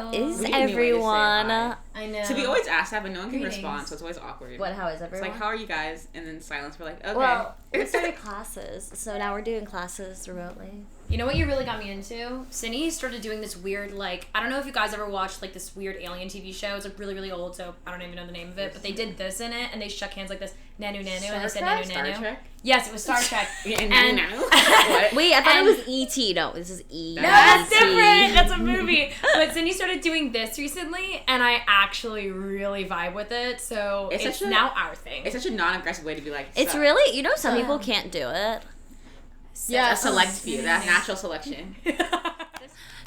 How is We didn't even wait to say everyone? hi. I know. So we always ask that, but no one can Greetings. respond, so it's always awkward. What, how is It's everyone? like, how are you guys? And then silence. We're like, okay. Well, we started classes, so now we're doing classes remotely. You know what you really got me into? Cindy started doing this weird, like, I don't know if you guys ever watched, like, this weird alien TV show. It's, like, really, really old, so I don't even know the name of it. But they did this in it, and they shook hands like this, nanu, nanu, and they said nanu, Star nanu. Trek? Yes, it was Star Trek. And what? Wait, I thought And- it was E.T. No, this is E. No, that's different. That's a movie. But Cindy started doing this recently, and I actually really vibe with it. So it's now our thing. It's such a non-aggressive way to be like. It's suck. really, you know, some people can't do it. A select few. That's natural selection.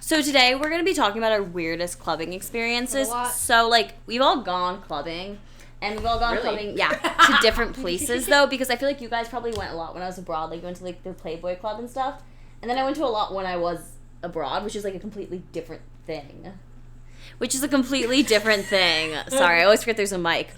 So today we're going to be talking about our weirdest clubbing experiences. So, like, we've all gone clubbing. And we've all gone clubbing, to different places, though, because I feel like you guys probably went a lot when I was abroad. Like, you went to, like, the Playboy Club and stuff. And then I went to a lot when I was abroad, which is, like, a completely different thing. Sorry, I always forget there's a mic.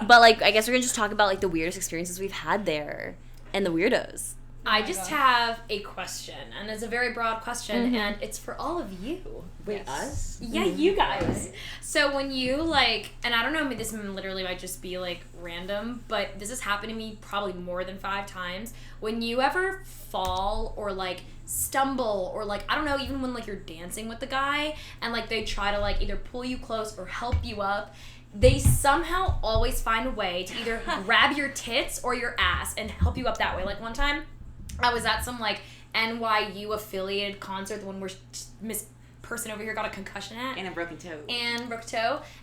But, like, I guess we're going to just talk about, like, the weirdest experiences we've had there. And the weirdos. I just have a question, and it's a very broad question, and it's for all of you. Wait, us? Yeah, you guys. So when you, like, and I don't know, this literally might just be, like, random, but this has happened to me probably more than 5 times. When you ever fall or, like, stumble or, like, I don't know, even when, like, you're dancing with the guy and, like, they try to, like, either pull you close or help you up, they somehow always find a way to either grab your tits or your ass and help you up that way. Like, one time, I was at some, like, NYU affiliated concert, the one where Miss Person over here got a concussion at. And a broken toe.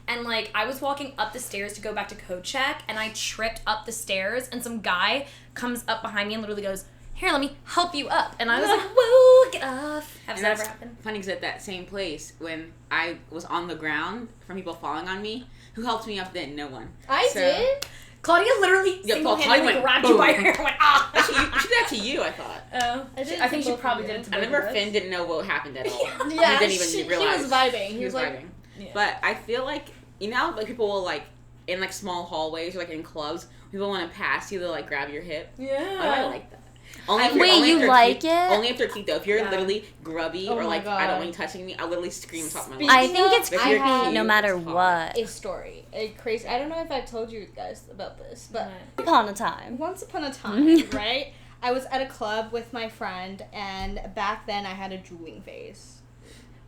And, like, I was walking up the stairs to go back to code check, and I tripped up the stairs, and some guy comes up behind me and literally goes, "Here, let me help you up." And I was like, whoa, get off. Has that ever happened? Funny, because at that same place, when I was on the ground from people falling on me, who helped me up then? No one. I did? Claudia literally single-handedly grabbed you by your hair and went, ah! She did that to you, I thought. Oh. I think she probably did it to I both remember of us. Finn didn't know what happened at all. Yeah, he didn't even realize. He was vibing. He was like, vibing. Yeah. But I feel like, you know, like people will, like, in, like, small hallways or, like, in clubs, people want to pass you to, like, grab your hip. Yeah. I like that. Wait, you like it? Only if they're cute, though. If you're literally grubby or, like, God. I don't want you touching me, I'll literally scream on top of my lungs. I think it's But if you're creepy cute, no matter it's hard. what. a story. A crazy. I don't know if I've told you guys about this, but Upon a time. once upon a time, right? I was at a club with my friend, and back then I had a drooling phase,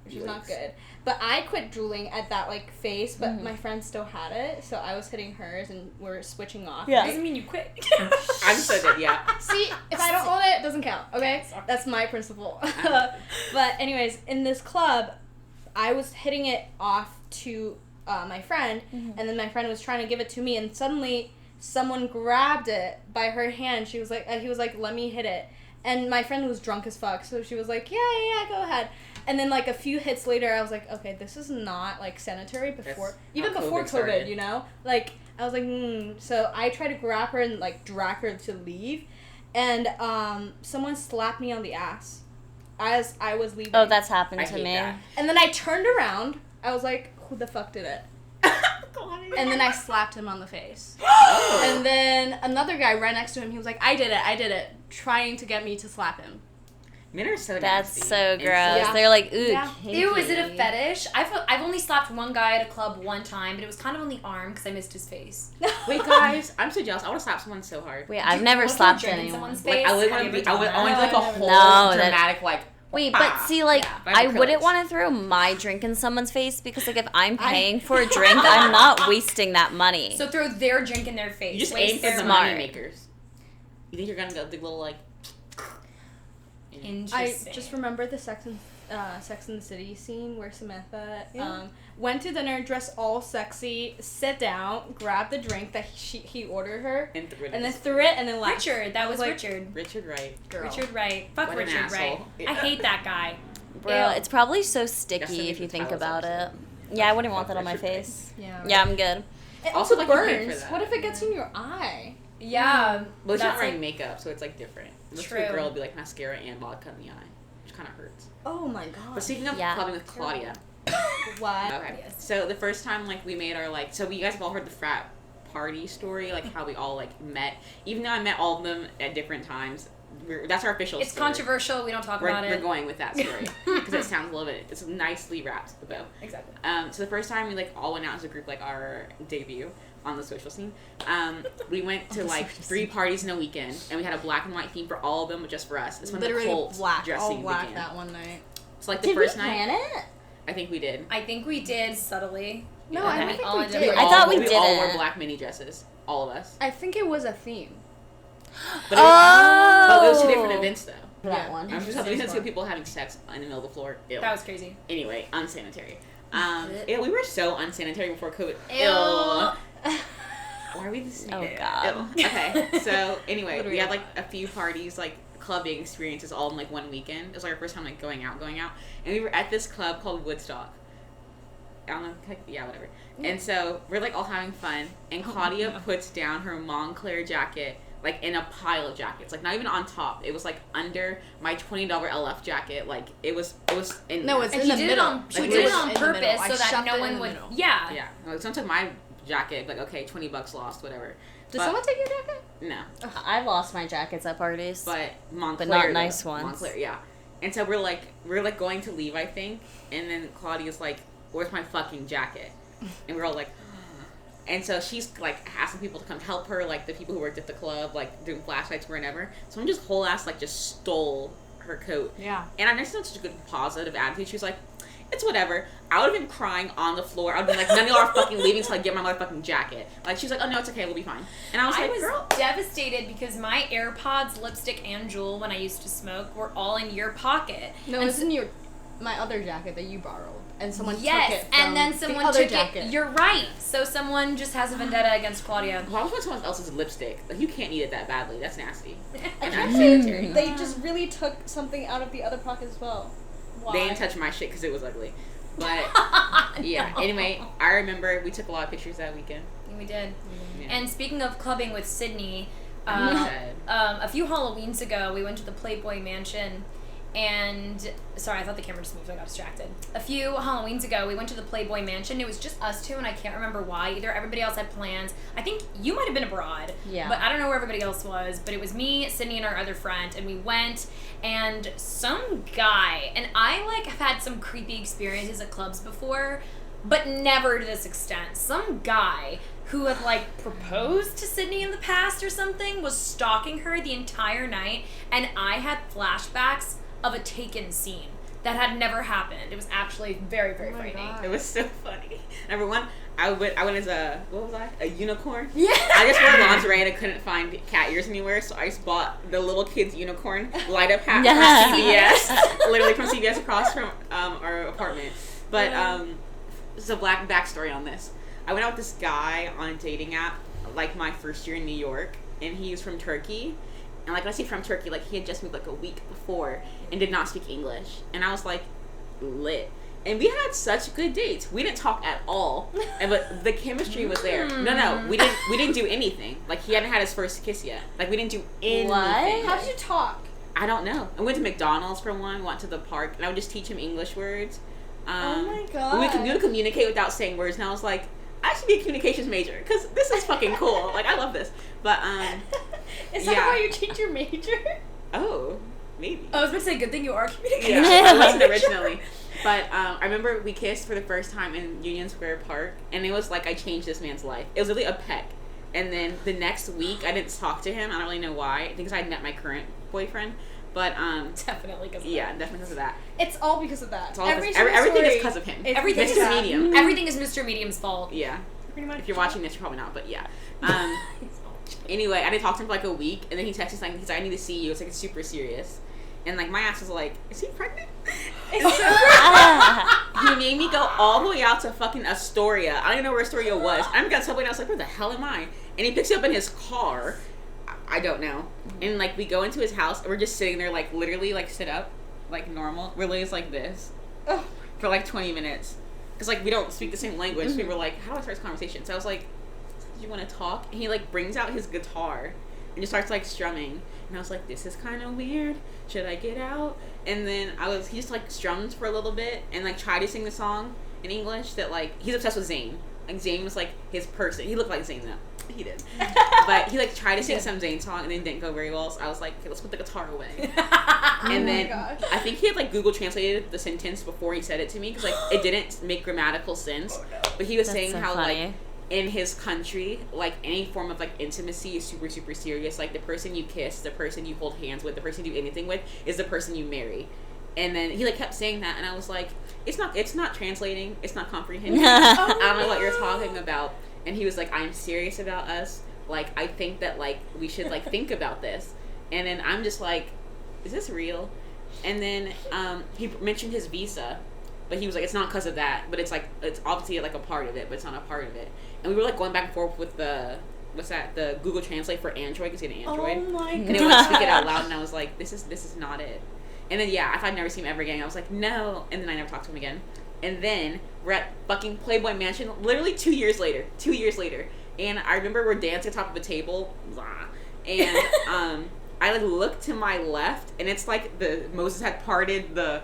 which is not good. But I quit drooling at that, like, phase, but my friend still had it, so I was hitting hers, and we're switching off. Yeah. That doesn't mean you quit. I'm so good, yeah. See, if I don't own it, it doesn't count, okay? That's my principle. But anyways, in this club, I was hitting it off to my friend, and then my friend was trying to give it to me, and suddenly someone grabbed it by her hand. She was like, he was like, "Let me hit it." And my friend was drunk as fuck, so she was like, yeah, go ahead. And then, like, a few hits later, I was like, okay, this is not, like, sanitary before COVID COVID, started. you know? Like, I was like, So I tried to grab her and, like, drag her to leave, and someone slapped me on the ass as I was leaving. Oh, that's happened I to hate me. that. And then I turned around. I was like, who the fuck did it? And then I slapped him on the face. And then another guy right next to him, he was like, I did it, trying to get me to slap him. Men are so That's nasty. so gross. Yeah. They're like, ooh, Yeah. kinky. Ew, is it a fetish? I've only slapped one guy at a club one time, but it was kind of on the arm because I missed his face. Wait, guys, I'm so jealous. I want to slap someone so hard. Wait, I've never slapped drink in anyone. someone's Like, face? I would Have want you to ever be, done I want that? like a whole No, dramatic, like, Wait, but see, like, Right I acrylics. wouldn't want to throw my drink in someone's face because, like, if I'm paying for a drink, I'm not wasting that money. So throw their drink in their face. you just Waste aim for their the smart. money makers. You think you're gonna go the little, like... I Interesting. just remember the Sex and the City scene where Samantha went to dinner, dressed all sexy, sit down, grabbed the drink that he ordered her, And threw it and then in threw it, and then left. Richard. That was like, Richard. Richard Wright. Girl. Richard Wright. Fuck What an Richard asshole. Wright. Yeah. I hate that guy. Bro, Ew. it's probably so That's sticky something if you for think Tyler's about it. episode. Yeah, I wouldn't want Fuck that on my Richard Wright. face. Yeah. Yeah, I'm good. It Also, also like, you pay for burns. that. What if it gets in your eye? Yeah. Well, she's not That's wearing like- makeup, so it's, like, different. Looks True. like a girl would be, like, mascara and vodka in the eye, which kind of hurts. Oh my god. But speaking of Yeah. clubbing with Claudia. What? Okay. Yes. So the first time, like, we made our, like, so you guys have all heard the frat party story, like, how we all, like, met. Even though I met all of them at different times, that's our official It's story. controversial. We don't talk about it. We're going with that story because it sounds a little bit. It's nicely wrapped the bow. Exactly. So the first time we like all went out as a group, like our debut on the social scene, we went to like 3 parties in a weekend, and we had a black and white theme for all of them, but just for us. It's when Literally the cult black, dressing all black began. that one night. So like the Did first we night, plan it? I think we did. I think we did subtly. No, Yeah. I don't We think all we ended did. up- I thought we We all didn't. wore black mini dresses, all of us. I think it was a theme. But it was 2 different events though. That Yeah. one. I'm just having two people having sex in the middle of the floor. Ew. That was crazy. Anyway, unsanitary. Yeah, we were so unsanitary before COVID. Ew. Why are we the same? Oh, God. Ew. Okay, so anyway, Literally. we had like a few parties, like clubbing experiences all in like one weekend. It was like our first time like going out. And we were at this club called Woodstock. I don't know, yeah, whatever. And so we're like all having fun, and Claudia puts down her Montclair jacket like in a pile of jackets, like not even on top. It was like under my $20 LF jacket. Like it was in No, there. it's And in she the did middle. it on Like, she it did was it on in the middle. purpose I so that shoved no it in one the would. middle. Yeah. Yeah, like someone took my jacket, like okay, $20 lost, whatever. Did But- someone take your jacket? No, I've lost my jackets at parties. but Montclair, not though. nice ones. Montclair, yeah. And so we're like going to leave, I think, and then Claudia's like, "Where's my fucking jacket?" And we're all like, and so she's like asking people to come help her, like the people who worked at the club, like doing flashlights wherever. Someone just whole ass like just stole her coat. Yeah. And I never seen such a good positive attitude. She was like, "It's whatever." I would have been crying on the floor. I would have been like, "None of y'all are fucking leaving until I get my motherfucking jacket." Like she was like, "Oh no, it's okay, we'll be fine." And I was like, "Girl." devastated because my AirPods, lipstick, and jewel when I used to smoke were all in your pocket. No, And it's in my other jacket that you borrowed, and someone Yes, took it from and then someone the other took jacket. it. You're right. So someone just has a vendetta against Claudia. Why would someone else's lipstick? Like you can't eat it that badly. That's nasty. I And can't unsanitary. say they just really took something out of the other pocket as well. Why? They didn't touch my shit because it was ugly. But yeah. Anyway, I remember we took a lot of pictures that weekend. We did. Yeah. And speaking of clubbing with Sydney, Sad. a few Halloweens ago, we went to the Playboy Mansion. And sorry, I thought the camera just moved, so I got distracted. A few Halloweens ago, we went to the Playboy Mansion. It was just us two, and I can't remember why. Either everybody else had plans. I think you might have been abroad. Yeah. But I don't know where everybody else was. But it was me, Sydney, and our other friend, and we went. And some guy, and I like have had some creepy experiences at clubs before, but never to this extent. Some guy who had like proposed to Sydney in the past or something was stalking her the entire night, and I had flashbacks of a Taken scene that had never happened. It was actually very, very frightening. God. It was so funny. Number one, I went as what was I? A unicorn? Yeah. I just wore lingerie and I couldn't find cat ears anywhere, so I just bought the little kid's unicorn light up hat from CVS. Literally from CVS across from our apartment. But there's a black backstory on this. I went out with this guy on a dating app like my first year in New York, and he was from Turkey. And like when I say from Turkey, like he had just moved like a week before and did not speak English. And I was like, lit. And we had such good dates. We didn't talk at all, but the chemistry was there. No, we didn't do anything. Like he hadn't had his first kiss yet. Like we didn't do anything. What? How did you talk? I don't know. I went to McDonald's for one. Went to the park, and I would just teach him English words. Oh my God. We could communicate without saying words, and I was like, I should be a communications major because this is fucking cool. Like I love this. But Is that yeah. why you changed your major? Oh, maybe. I was going to say, good thing you are communicating. Yeah, I wasn't originally. But I remember we kissed for the first time in Union Square Park, and it was like I changed this man's life. It was really a peck. And then the next week, I didn't talk to him. I don't really know why. I think because I had met my current boyfriend. But Definitely because of yeah, that. definitely because of that. It's all because of that. It's all Every because, everything is story because of him. is Everything because Mr. of that. Medium. Everything is Mr. Medium's fault. Yeah. Pretty much. If you're watching this, you're probably not. But yeah. Anyway, I didn't talk to him for like a week, and then he texted me saying, he's like, I need to see you. It's like it's super serious. And like my ass was like, is he pregnant? He made me go all the way out to fucking Astoria. I don't even know where Astoria was. I got subway and I was like, where the hell am I? And he picks me up in his car. I don't know. And like we go into his house and we're just sitting there like literally like sit up like normal. We're literally just like this Oh. for like 20 minutes. Because like we don't speak the same language. We were like, how do I start this conversation? So I was like, do you want to talk? And he like brings out his guitar and just starts like strumming. And I was like, this is kind of weird. Should I get out? And then he just like strummed for a little bit and like tried to sing the song in English that like, he's obsessed with Zayn. Like Zayn was like his person. He looked like Zayn though. He did. But he like tried to sing some Zayn song and then didn't go very well. So I was like, okay, let's put the guitar away. And then I think he had like Google translated the sentence before he said it to me because like it didn't make grammatical sense. But he was saying how like in his country, like any form of like intimacy is super, super serious. Like the person you kiss, the person you hold hands with, the person you do anything with is the person you marry. And then he like kept saying that, and I was like, it's not translating, it's not comprehending. I don't know what you're talking about. And he was like, I'm serious about us. Like I think that like we should like think about this. And then I'm just like, is this real? And then he mentioned his visa, but he was like, it's not because of that, but it's like it's obviously like a part of it, but it's not a part of it. And we were like going back and forth with the the Google Translate for Android because he had an Android. Oh my god! And it would like, speak it out loud, and I was like, this is not it. And then yeah, if I'd never seen him ever again, I was like, no. And then I never talked to him again. And then we're at fucking Playboy Mansion, literally 2 years later. 2 years later, and I remember we're dancing on top of a table, and I like look to my left, and it's like Moses had parted the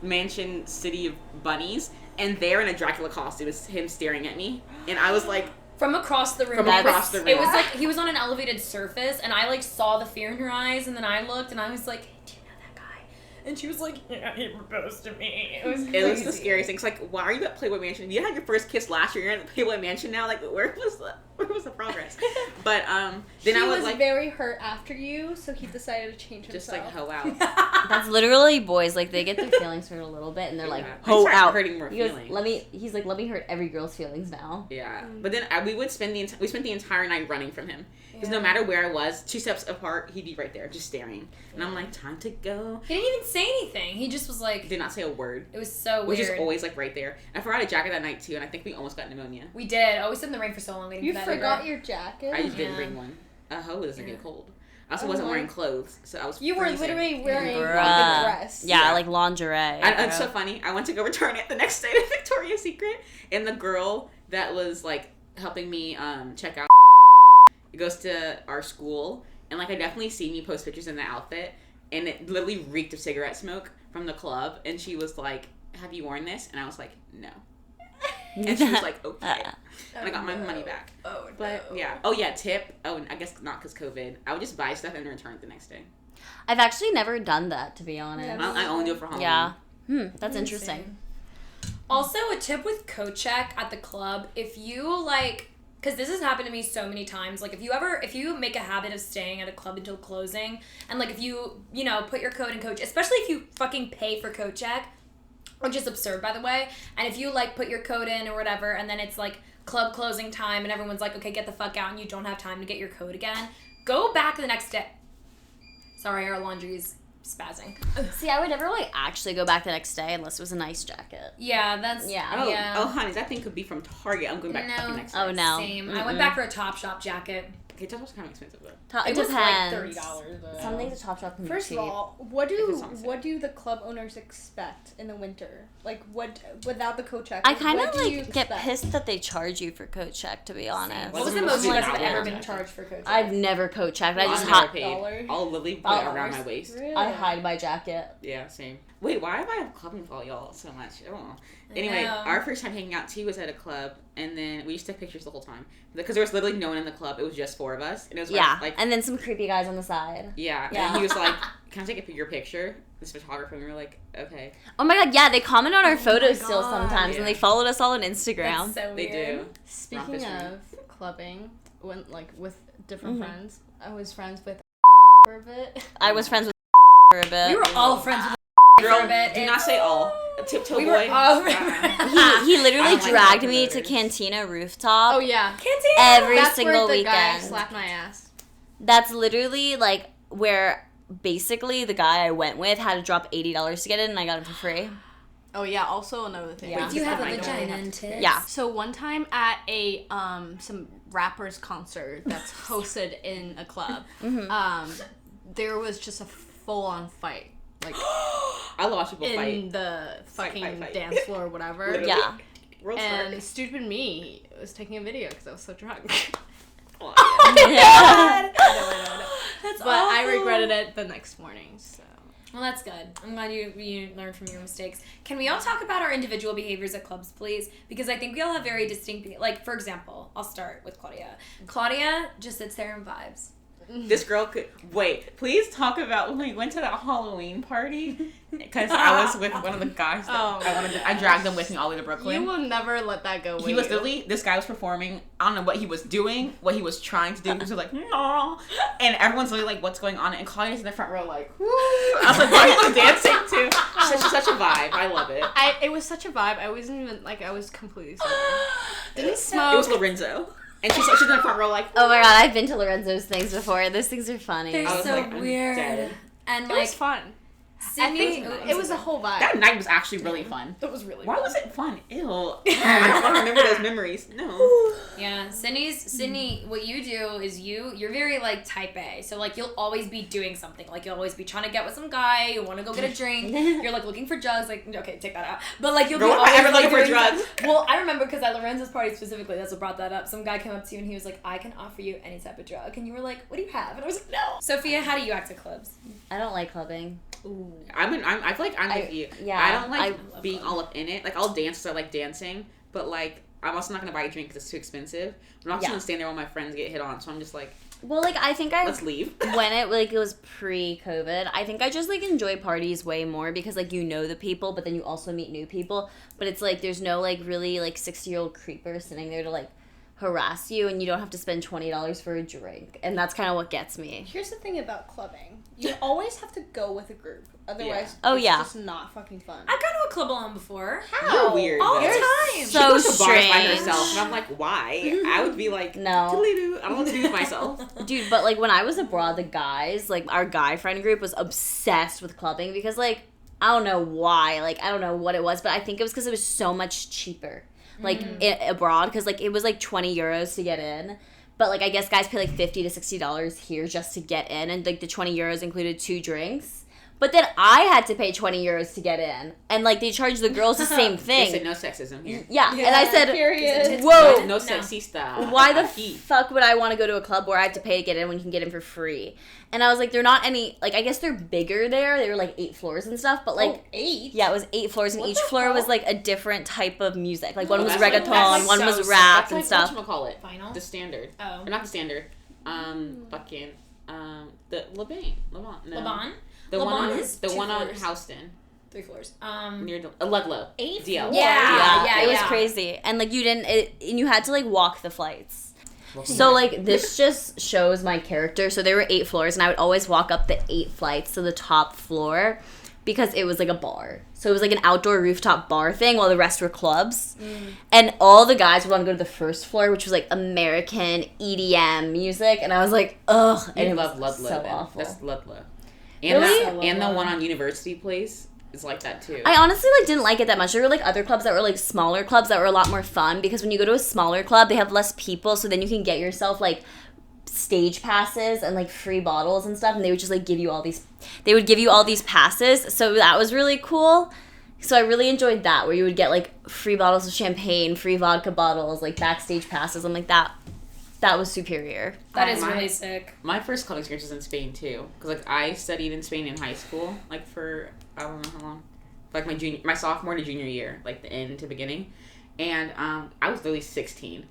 mansion city of bunnies, and there in a Dracula costume is him staring at me, and I was like. From across the room. From across the room. It was like he was on an elevated surface, and I like saw the fear in her eyes, and then I looked, and I was like, "Do you know that guy?" And she was like, "Yeah, he proposed to me." It was the scariest thing. It's like, why are you at Playboy Mansion? You had your first kiss last year. You're at Playboy Mansion now. Like, where was the progress? But then I was like very hurt after you, so he decided to change himself. Just like hoe out. That's literally boys. Like they get their feelings hurt a little bit, and they're like, hoe out. Hurting more feelings. He's like, let me hurt every girl's feelings now. Yeah, but then we would spend the entire night running from him. Because no matter where I was, 2 steps apart, he'd be right there, just staring. And I'm like, time to go. He didn't even say anything. He just was like... Did not say a word. It was so weird. Was just always, like, right there. And I forgot a jacket that night, too, and I think we almost got pneumonia. We did. Oh, we stood in the rain for so long waiting for that. You forgot your jacket? I just didn't bring one. A hoe doesn't get cold. I also wasn't wearing clothes, so I was You were literally wearing like a dress. Yeah, like lingerie. It's so funny. I went to go return it the next day to Victoria's Secret, and the girl that was, like, helping me check out goes to our school, and like I definitely seen me post pictures in the outfit, and it literally reeked of cigarette smoke from the club, and she was like, have you worn this? And I was like, no. And she was like, okay. And I got my money back. Oh, no. But yeah. Oh yeah, tip. Oh, and I guess not because COVID. I would just buy stuff and return it the next day. I've actually never done that, to be honest. Yeah, I only do it for Halloween. Yeah. That's interesting. Also, a tip with coat check at the club, if you like... Because this has happened to me so many times. Like, if you make a habit of staying at a club until closing, and, like, if you put your coat in coat, especially if you fucking pay for coat check, which is absurd, by the way, and if you, like, put your coat in or whatever, and then it's, like, club closing time, and everyone's like, okay, get the fuck out, and you don't have time to get your coat again, go back the next day. Sorry, our laundry's spazzing. See, I would never, like, actually go back the next day unless it was a nice jacket. Yeah, that's... Yeah. Oh, honey, that thing could be from Target. I'm going back the next day. Oh, no. Same. I went back for a Topshop jacket. Okay, Topshop's kind of expensive, though. It was depends. like $30. Some things at Topshop can be First cheap. of all, what do the club owners expect in the winter? Like, what without the coat check? I kind of, what do you like, get expect? pissed that they charge you for coat check, to be honest. What was the most you guys have ever been charged for coat check? I've never coat checked. I just $100. I'll literally put it around my waist. Really? I hide my jacket. Yeah, same. Wait, why have I clubbing for y'all so much? I don't know. Anyway, our first time hanging out too was at a club, and then we used to take pictures the whole time because there was literally no one in the club. It was just 4 of us, and it was like and then some creepy guys on the side. Yeah, and he was like, "Can I take your picture?" This photographer, and we were like, "Okay." Oh my god, yeah, they comment on our photos still sometimes, and they followed us all on Instagram. That's so they weird. do. Speaking of clubbing, when like with different friends, I was friends with for a bit. I was friends with for a bit. We were all friends with Girl, for a bit. do not say all. Tiptoe We boy. were all He literally like dragged that me to photos. Cantina rooftop. Oh yeah, Cantina. Every that's single where the guy weekend. slapped my ass. That's literally like where basically the guy I went with had to drop $80 to get in, and I got it for free. Oh yeah, also another thing. Yeah. Do you have a I don't vagina and tits? Yeah. So one time at a some rappers concert that's hosted in a club, there was just a full on fight. Like I love watching people in fight. the fucking Fight. dance floor or whatever. Literally. Yeah. Real And smart. stupid me was taking a video because I was so drunk. Oh, Yeah. I know. That's But I awful. regretted it the next morning. So Well, that's good. I'm glad you learned from your mistakes. Can we all talk about our individual behaviors at clubs, please? Because I think we all have very distinct... Like, for example, I'll start with Claudia. Claudia just sits there and vibes. This girl could... Wait, please talk about when we went to that Halloween party. Because I was with one of the guys that I dragged them with me all the way to Brooklyn. You will never let that go with He was literally... This guy was performing. I don't know what he was doing, what he was trying to do. He was like, no. And everyone's literally like, what's going on? And Claudia's in the front row like, woo. I was like, why are you dancing too? Such a vibe. I love it. It was such a vibe. I wasn't even... Like, I was completely sober. Didn't smoke. It was Lorenzo. And she's in the front row like, oh my god, I've been to Lorenzo's things before. Those things are funny. They're so like, weird. And it was fun. Sydney, it was a whole vibe. That night was actually really fun. It was really Why fun. was it fun? Ew. I don't want to remember those memories. No. Yeah, Sydney, what you do is you're very, like, type A. So, like, you'll always be doing something. Like, you'll always be trying to get with some guy. You want to go get a drink. You're, like, looking for drugs. Like, okay, take that out. But, like, you'll be always ever looking for drugs. Well, I remember because at Lorenzo's party specifically, that's what brought that up. Some guy came up to you and he was like, I can offer you any type of drug. And you were like, what do you have? And I was like, no. Sophia, how do you act at clubs? I don't like clubbing. Ooh. I feel like I'm with you. Yeah. I don't like being all up in it. Like, I'll dance because I like dancing, but, like, I'm also not going to buy a drink because it's too expensive. I'm not just going to stand there while my friends get hit on, so I'm just like... Well, like, I think let's leave. When it was pre-COVID, I think I just, like, enjoy parties way more because, like, you know the people, but then you also meet new people. But it's, like, there's no, like, really, like, 60-year-old creeper sitting there to, like, harass you, and you don't have to spend $20 for a drink. And that's kind of what gets me. Here's the thing about clubbing. You always have to go with a group. Otherwise, it's just not fucking fun. I've gone to a club alone before. How? You're weird. All the time. So she goes to bars by strange. herself, and I'm like, why? I would be like, no. I don't want to do with myself. Dude, but, like, when I was abroad, the guys, like, our guy friend group was obsessed with clubbing because, like, I don't know why. Like, I don't know what it was, but I think it was because it was so much cheaper. Like, abroad, because, like, it was, like, 20 euros to get in. But, like, I guess guys pay, like, $50 to $60 here just to get in. And, like, the 20 euros included 2 drinks. But then I had to pay 20 euros to get in. And, like, they charged the girls the same thing. They said no sexism here. Yeah. And I said, period. whoa. No sexista. Why the fuck would I want to go to a club where I have to pay to get in when you can get in for free? And I was like, they're not any, like, I guess they're bigger there. They were, like, 8 floors and stuff. But, like, 8? Yeah, it was 8 floors, and each floor was, like, a different type of music. Like, one was that's reggaeton, like one so was sick. rap That's and like, stuff. Whatchamacallit? Vinyl? The standard. Oh. Or not the standard. The Lebanon. No. Lebanon? The Lebanon one on is the 2 one on floors. Houston. 3 floors. Near Ludlow. 8 DL. floors? Yeah. It was crazy. And, like, and you had to, like, walk the flights. So, like, this just shows my character. So there were 8 floors, and I would always walk up the 8 flights to the top floor because it was, like, a bar. So it was, like, an outdoor rooftop bar thing while the rest were clubs. And all the guys would want to go to the first floor, which was, like, American EDM music. And I was like, ugh. And You it love was Ludlow. so Then. awful. That's Ludlow. And, Really? and the one on University Place is like that, too. I honestly, like, didn't like it that much. There were, like, other clubs that were, like, smaller clubs that were a lot more fun because when you go to a smaller club, they have less people, so then you can get yourself, like, stage passes and, like, free bottles and stuff, and they would just, like, give you all these passes, so that was really cool. So I really enjoyed that, where you would get, like, free bottles of champagne, free vodka bottles, like, backstage passes. I'm like, that was superior. That is really sick. My first club experience was in Spain, too. Because, like, I studied in Spain in high school, like, for, I don't know how long. Like, my sophomore to junior year, like, the end to beginning. And I was literally 16.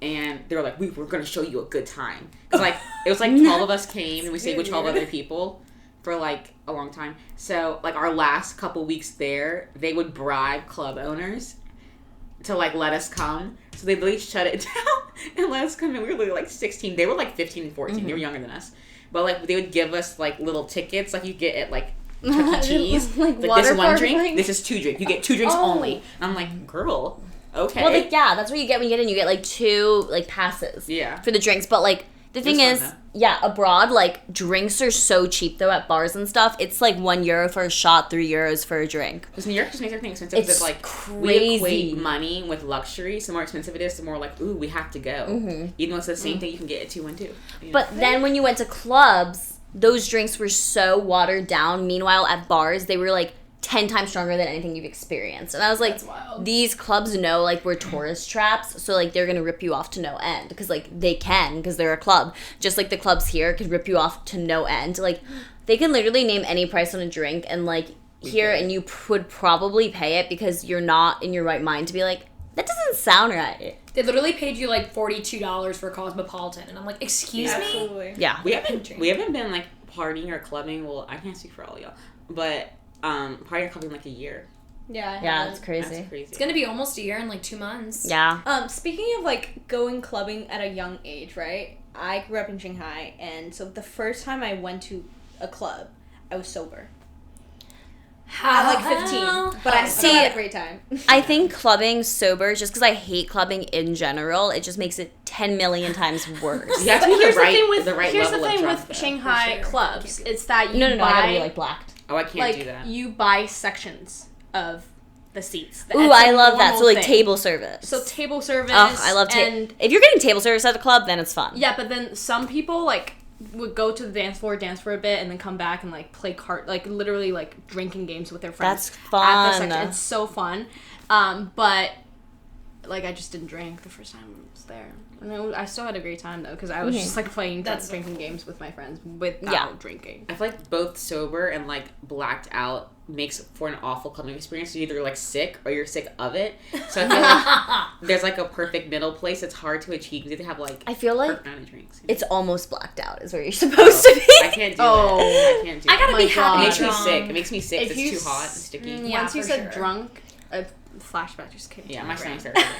And they were like, we're going to show you a good time. Because, like, it was, like, 12 of us came, and we stayed with 12 other people for, like, a long time. So, like, our last couple weeks there, they would bribe club owners to, like, let us come. So they literally shut it down and let us come in. We were literally, like, 16. They were, like, 15 and 14. Mm-hmm. They were younger than us. But, like, they would give us, like, little tickets, like you get at, like, Chuck E. Cheese. Like this is 1 drink, thing? this is 2 drinks. You get 2 drinks only. And I'm like, girl, okay. Well, like, yeah, that's what you get when you get in. You get, like, 2, like, passes for the drinks. But, like, the thing is, abroad, like, drinks are so cheap, though, at bars and stuff. It's, like, €1 for a shot, €3 for a drink. Because New York just makes everything expensive. It's like, crazy. We equate money with luxury. So the more expensive it is, the more, like, ooh, we have to go. Mm-hmm. Even though it's the same thing, you can get at 2 and 2. But then when you went to clubs, those drinks were so watered down. Meanwhile, at bars, they were, like, 10 times stronger than anything you've experienced. And I was like, these clubs know, like, we're tourist traps, so, like, they're gonna rip you off to no end. Because, like, they can, because they're a club. Just like the clubs here could rip you off to no end. Like, they can literally name any price on a drink, and, like, here, and you would probably pay it because you're not in your right mind to be like, that doesn't sound right. They literally paid you, like, $42 for a Cosmopolitan. And I'm like, excuse me? Absolutely. Yeah. We haven't been, like, partying or clubbing. Well, I can't speak for all y'all. But, partying or clubbing, like, a year. Yeah, it's crazy. That's crazy. It's going to be almost a year in, like, 2 months. Yeah. Speaking of, like, going clubbing at a young age, right? I grew up in Shanghai, and so the first time I went to a club, I was sober. At like 15, but I still had a great time. I think clubbing sober, just because I hate clubbing in general, it just makes it 10 million times worse. You have to be the right level of drunk, though. Shanghai clubs. It's that you No, buy, I gotta be like blacked. Oh, I can't do that. You buy sections of the seats. Ooh, I love that. So like table service. So table service. Oh, I love table. If you're getting table service at a club, then it's fun. Yeah, but then some people like would go to the dance floor, dance for a bit, and then come back and like play like literally like drinking games with their friends. That's fun. At the section. It's so fun. But like I just didn't drink the first time I was there. And I still had a great time though because I was just like playing drinking games with my friends without drinking. I feel like both sober and like blacked out makes for an awful clubbing experience. You're either like sick or you're sick of it. So I feel like there's like a perfect middle place. It's hard to achieve. You have to have like I feel like kind of drinks. It's almost blacked out is where you're supposed to be. I can't do that. I can't do I gotta be happy. It makes me sick. It makes me sick. If It's too hot and sticky. Yeah, Once you for said sure. drunk, a flashback just came. Yeah, to my brain. stomach started.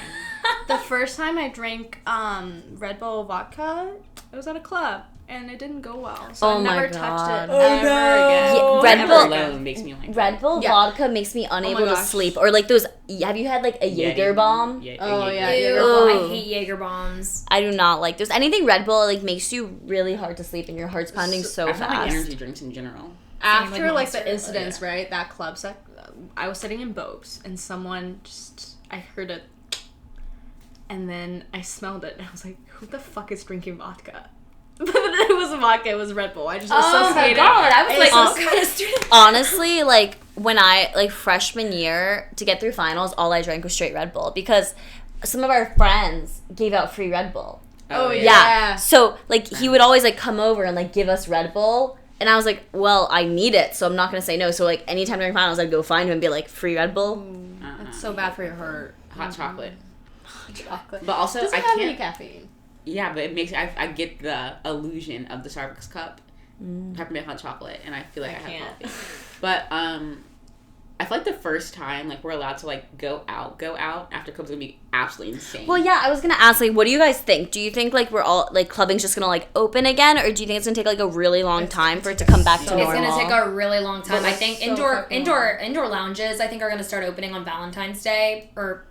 The first time I drank Red Bull vodka, it was at a club, and it didn't go well. So Oh I my never God. touched it Oh ever again. Yeah, Red Never Bull alone makes me like Red Bull vodka makes me unable to gosh. sleep. Or like those. Have you had like a Jaeger bomb? Oh, yeah. Ew, Jaeger bomb. I hate Jaeger bombs. I do not like those. Anything Red Bull like makes you really hard to sleep and your heart's pounding so I don't like fast. energy drinks in general. After like Monster. the incidents, right? That club set, I was sitting in Bob's, and someone I heard it, and then I smelled it, and I was like, "Who the fuck is drinking vodka?" But it was vodka. It was Red Bull. I just associated. I was like, Honest- what kind of student? Honestly, like when I like freshman year to get through finals, all I drank was straight Red Bull because some of our friends gave out free Red Bull. Oh yeah. Yeah. So like he would always like come over and like give us Red Bull. And I was like, well, I need it, so I'm not going to say no. So, like, anytime during finals, I'd go find him and be like, free Red Bull. That's so bad for your heart. Hot chocolate. Chocolate. But also, Doesn't I have can't. any caffeine. Yeah, but it makes I get the illusion of the Starbucks cup, peppermint hot chocolate, and I feel like I have can't. coffee. But I feel like the first time like we're allowed to like go out after club's gonna be absolutely insane. Well, yeah, I was going to ask, like, what do you guys think? Do you think, like, we're all, like, clubbing's just going to, like, open again? Or do you think it's going to take, like, a really long time for it to come back to normal? It's gonna take a really long time. I think so indoor fucking lounges I think are gonna start opening on Valentine's Day, or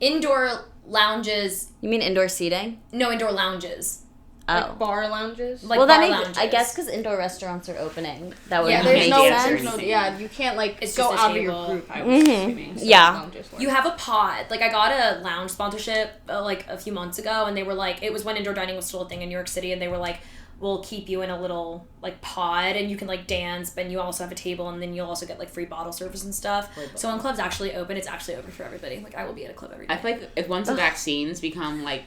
indoor lounges. You mean indoor seating? No, indoor lounges. Oh. Like bar lounges. Like well, that bar makes, lounges. I guess because indoor restaurants are opening. That would Yeah, make There's no, sense. there's no, yeah, you can't like It's go just a out of your table. group. I was assuming. So Yeah. lounges work. You have a pod. Like, I got a lounge sponsorship like a few months ago, and they were like, it was when indoor dining was still a thing in New York City, and they were like, we'll keep you in a little like pod, and you can like dance, but you also have a table, and then you'll also get like free bottle service and stuff. So when clubs actually open, it's actually open for everybody. Like, I will be at a club every day. I feel like if once the vaccines become like,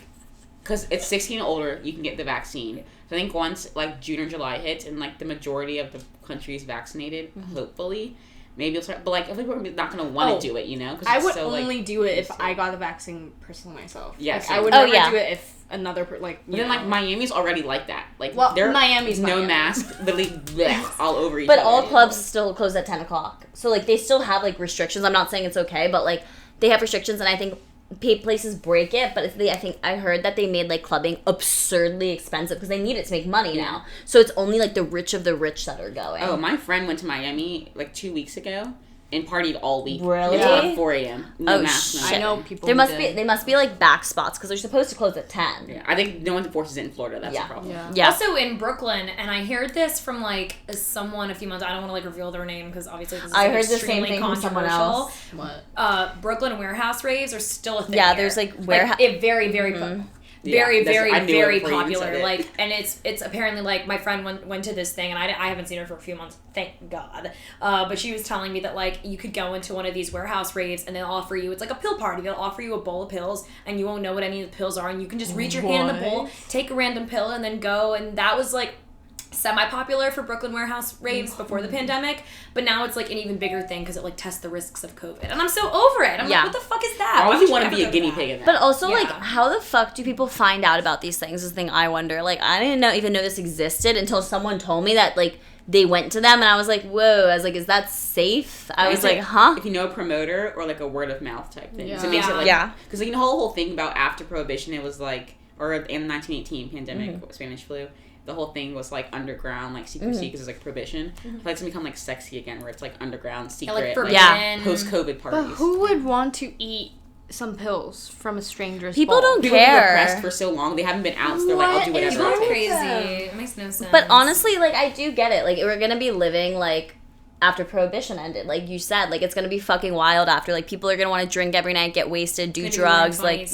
because it's 16 and older, you can get the vaccine. So I think once like June or July hits and like the majority of the country is vaccinated, hopefully, maybe you'll start. But like I think we're not gonna want to do it, you know? Cause I it's would so, only like, do it if insane. I got the vaccine personally myself. Yeah, Like, same. I would Oh, never yeah. do it if another But then like Miami's already like that. Like Well, there Miami's no Miami. mask, literally bleh, all over each But other. all clubs still close at 10 o'clock. So, like, they still have, like, restrictions. I'm not saying it's okay, but, like, they have restrictions, and I think places break it. But I think I heard that they made, like, clubbing absurdly expensive because they need it to make money now. So it's only, like, the rich of the rich that are going. Oh, my friend went to Miami like 2 weeks ago and partied all week. Really? Until like 4 a.m. No Oh, mask. No shit. I know people. There who must did. be they must be, like, back spots because they're supposed to close at 10. Yeah, I think no one enforces it in Florida. That's Yeah. the problem. Yeah. Yeah. Also in Brooklyn, and I heard this from like someone a few months. I don't want to like reveal their name because obviously this is I like, heard the same extremely thing from someone controversial. else. What? Brooklyn warehouse raves are still a thing. Yeah, here. there's, like, it very very. very, very, I knew it very before you even said popular. it. Like, and it's apparently like my friend went to this thing, and I haven't seen her for a few months, thank God. But she was telling me that like you could go into one of these warehouse raves, and they'll offer you, it's like a pill party. They'll offer you a bowl of pills, and you won't know what any of the pills are, and you can just reach your hand in the bowl, take a random pill, and then go. And that was like semi-popular for Brooklyn warehouse raves before the pandemic, but now it's like an even bigger thing because it like tests the risks of COVID, and I'm so over it. I'm like, what the fuck is that? Why would you want to be a guinea pig in that? But also, like, how the fuck do people find out about these things is the thing I wonder. Like, I didn't even know this existed until someone told me that, like, they went to them, and I was like, whoa. I was like, is that safe? I was like, huh? If you know a promoter or, like, a word of mouth type thing. Yeah. So it makes it, like... Because, like, the whole thing about after Prohibition, it was, like... Or in the 1918 pandemic, Spanish flu... The whole thing was like underground, like secrecy, because it's like prohibition. So it's become like sexy again, where it's like underground, secret, post-COVID parties. But who would want to eat some pills from a stranger's People bowl? don't People care. have been repressed for so long, they haven't been out, so they're like, I'll do whatever. People are crazy. It makes no sense. But honestly, like, I do get it. Like, we're gonna be living, like, after Prohibition ended. Like you said, like, it's gonna be fucking wild after. Like, people are gonna want to drink every night, get wasted, do drugs. Like,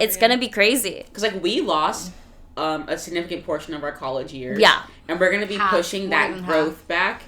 it's gonna be crazy. Because, like, we lost a significant portion of our college years. Yeah. And we're going to be pushing that growth back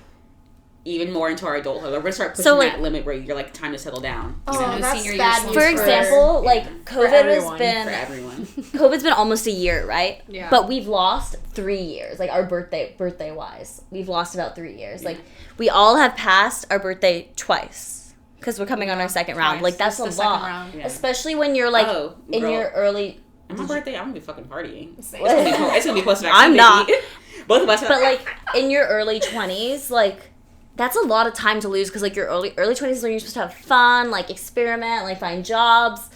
even more into our adulthood. We're going to start pushing that limit where you're like, time to settle down. Oh, that's senior bad year. For example, like, COVID has been... For everyone. COVID's been almost a year, right? Yeah. But we've lost 3 years. Like, our birthday-wise. We've lost about 3 years. Yeah. Like, we all have passed our birthday twice. Because we're coming on our second round. Like, that's a lot. Yeah. Especially when you're, like, in your early... On my birthday, I'm gonna be fucking partying. It's gonna be post-vaccine. I'm not. Both of us. But like in your early 20s, like that's a lot of time to lose because like your early 20s is when you're supposed to have fun, like experiment, like find jobs.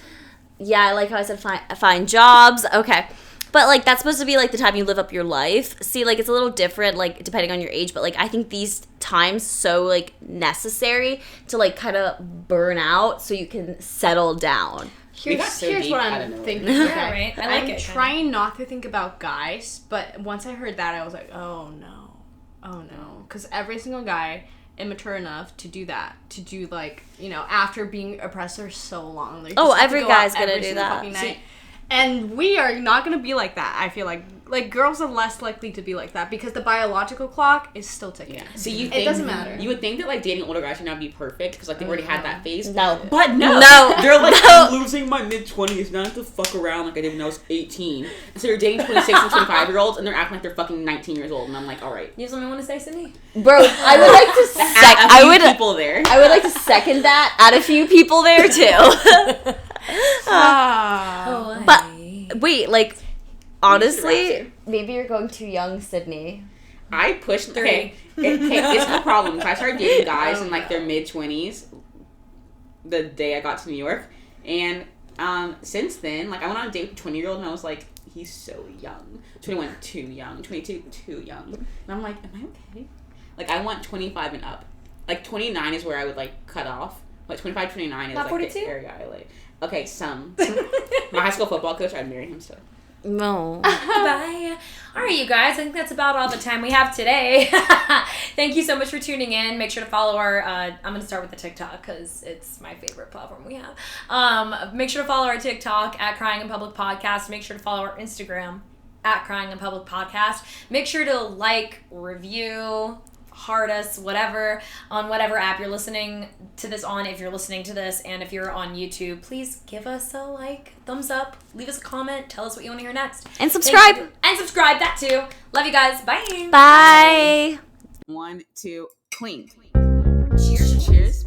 Yeah, I like how I said find jobs. Okay. But like that's supposed to be like the time you live up your life. See, like it's a little different, like depending on your age. But like I think these times so like necessary to like kind of burn out so you can settle down. Here's what I'm thinking. Yeah, right. I like I'm it. trying not to think about guys, but once I heard that, I was like, oh no. Because every single guy immature enough to do that, to do like, you know, after being oppressed for so long. Like, every guy's gonna do that. And we are not gonna be like that. I feel like girls are less likely to be like that because the biological clock is still ticking. Yeah. So you think, it doesn't matter. You would think that like dating older guys should not be perfect because like they already had that phase. No, but no, they're like I'm losing my mid-20s. Now I have to fuck around like I did when I was 18. And so you're dating 26 and 25-year-olds and they're acting like they're fucking 19 years old. And I'm like, all right. You have something you want to say, Sydney? Bro, I would like to people there. I would like to second that. Add a few people there too. But wait, like honestly, maybe you're going too young, Sydney. I pushed. Okay, it's no problem. I started dating guys in like their mid-20s the day I got to New York, and since then, like I went on a date with a 20-year-old, and I was like, he's so young. 21, too young. 22, too young. And I'm like, am I okay? Like I want 25 and up. Like 29 is where I would like cut off. Like 25, 29 is not like 42? the area I like. Okay, my high school football coach, I'd marry him still. No. Bye. All right, you guys. I think that's about all the time we have today. Thank you so much for tuning in. Make sure to follow our. I'm going to start with the TikTok because it's my favorite platform we have. Make sure to follow our TikTok at Crying in Public Podcast. Make sure to follow our Instagram at Crying in Public Podcast. Make sure to like, review, heart us, whatever, on whatever app you're listening to this on, if you're listening to this, and if you're on YouTube, please give us a like, thumbs up, leave us a comment, tell us what you want to hear next. And subscribe. And subscribe, that too. Love you guys. Bye. Bye. 1, 2, clean. Cheers. Cheers.